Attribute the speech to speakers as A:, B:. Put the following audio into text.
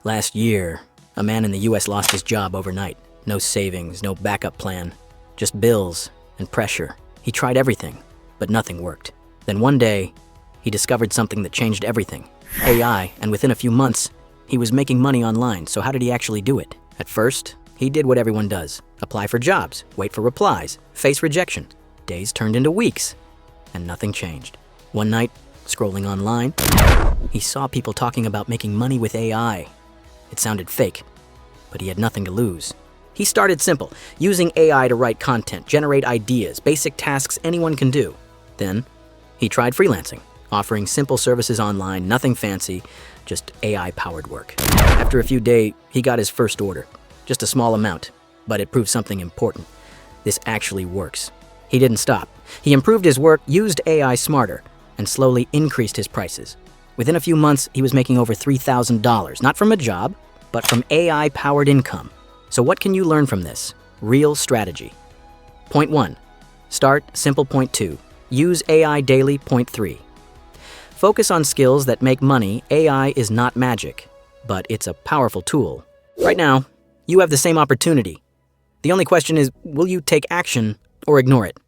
A: Last year, a man in the US lost his job overnight. No savings, no backup plan, just bills and pressure. He tried everything, but nothing worked. Then one day, he discovered something that changed everything. AI, and within a few months, he was making money online. So how did he actually do it? At first, he did what everyone does. Apply for jobs, wait for replies, face rejection. Days turned into weeks, and nothing changed. One night, scrolling online, he saw people talking about making money with AI. It sounded fake, but he had nothing to lose. He started simple, using AI to write content, generate ideas, basic tasks anyone can do. Then, he tried freelancing, offering simple services online, nothing fancy, just AI-powered work. After a few days, he got his first order. Just a small amount, but it proved something important. This actually works. He didn't stop. He improved his work, used AI smarter, and slowly increased his prices. Within a few months, he was making over $3,000, not from a job, but from AI-powered income. So what can you learn from this? Real strategy. Point 1. Start simple. Point 2. Use AI daily. Point 3. Focus on skills that make money. AI is not magic, but it's a powerful tool. Right now, you have the same opportunity. The only question is, will you take action or ignore it?